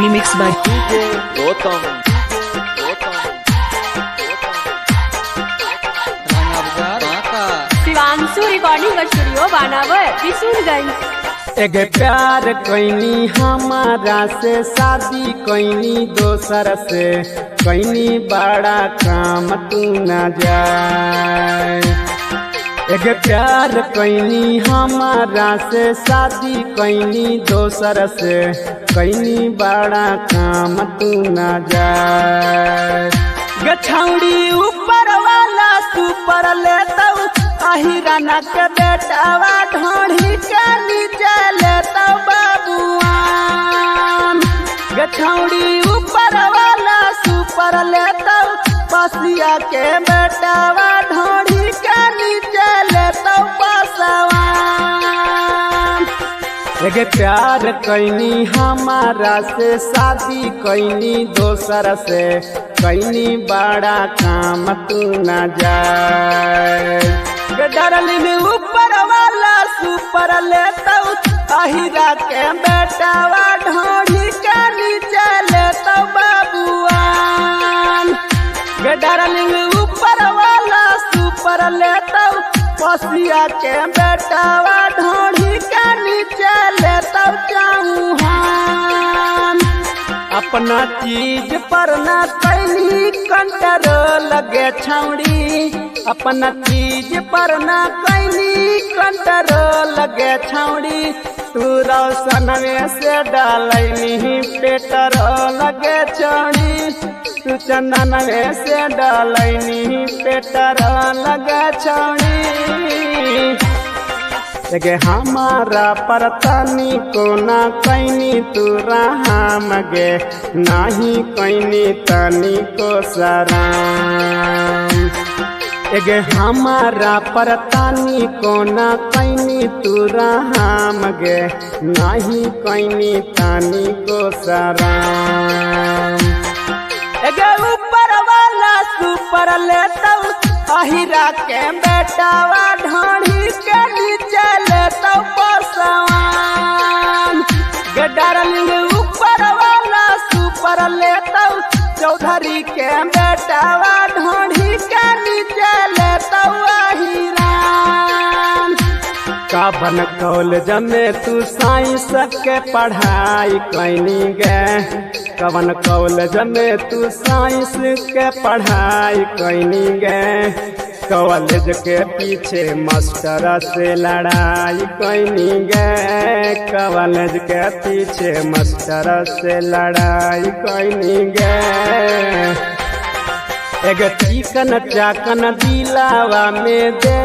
remixed by Gautam Shivanshu recording studio बानावर किशोरगंज। एक प्यार कैनी हमारा से शादी कैनी दोसर से कैनी बड़ा काम तू न जाए। एक प्यार कैनी हमारा से शादी कैनी दोसर से कैनी बड़ा काम तू न जाए। गछौड़ी ऊपर वाला सुपर लेता अहिराना के बेटावा ढोढ़ी के नीचे लेता बाबुआन। गछौड़ी ऊपर वाला सुपर लेता बसिया के बेटावा ढोढ़ी के नीचे लेता बसवान। एक प्यार कैनी हमारा से शादी कैनी दोसर से कैनी बड़ा काम तू न जाए। डार्लिंग ऊपर वाला सुपर लेता अहिरा के बेटावा ढोढ़ी के नीचे लेता बाबुआन। डार्लिंग ऊपर वाला सुपर लेता बसिया के बेटावा ढोढ़ी के नीचे लेता चौहान। अपना चीज पर ना कैनी कंट्रोल लगे छौड़ी। अपना चीज पर ना कैनी कंट्रोल लगे छौड़ी। तू रोशन में से डालनी पेट्रोल लगे छौड़ी। तू चंदन में से डालनी पेट्रोल लगे छौड़ी। लगे हमारा परतनी को ना कैनी तू राम गे नाही कैनी तनी को सराम। एगे हमारा परतानी को ना कैनी तू राम गे नाही कैनी तानी को सराम। एगे ऊपर वाला सुपर लेता अहिरा के बेटावा ढोढ़ी के नीचे लेता बसवान। गे डार्लिंग ऊपर वाला सुपर लेता चौधरी के बेटावा ढोढ़ी के नीचे लेता अहिरान। काबन कॉलेज में तू साइंस के पढ़ाई कैनी गे। कवन कॉलेज में तू साइंस के पढ़ाई कैनी गे। कॉलेज के पीछे मास्टर से लड़ाई कैनी गे। कॉलेज के पीछे मास्टर से लड़ाई कैनी गे। एक चिकन चाकन दिलावा में दे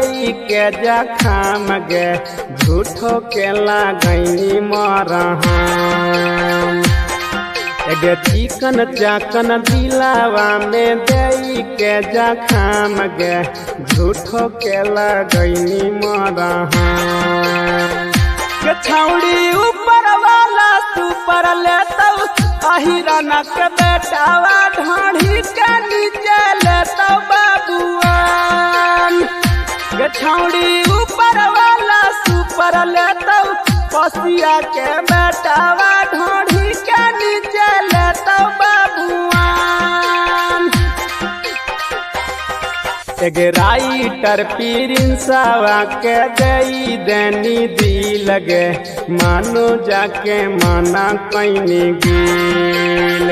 के जखाम गे झूठो के लागैनी मरहम। एक चिकन चाकन दिलावा में दे के जखाम गे झूठो के लागैनी मरहम। छौड़ी ऊपर वाला सुपर लेता अहिराना के बेटावा ढोढ़ी के नीचे लेता बाबुआन। छौड़ी ऊपर वाला सुपर लेता बसिया के बेटावा ढोढ़ी के नीचे लेता बाबुआन। एक राइटर प्रिंसवा के दई देनी दी लगे मानो जाके माना कैनी गिल।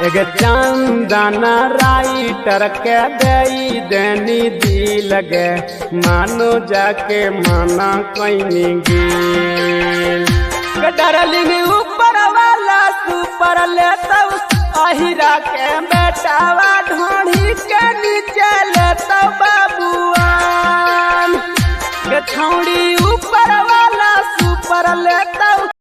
एक चंदना राइटर के दई देनी दी लगे मानो जाके माना कैनी गिल। डार्लिंग ऊपर वाला सुपर लेता अहिरा के बेटावा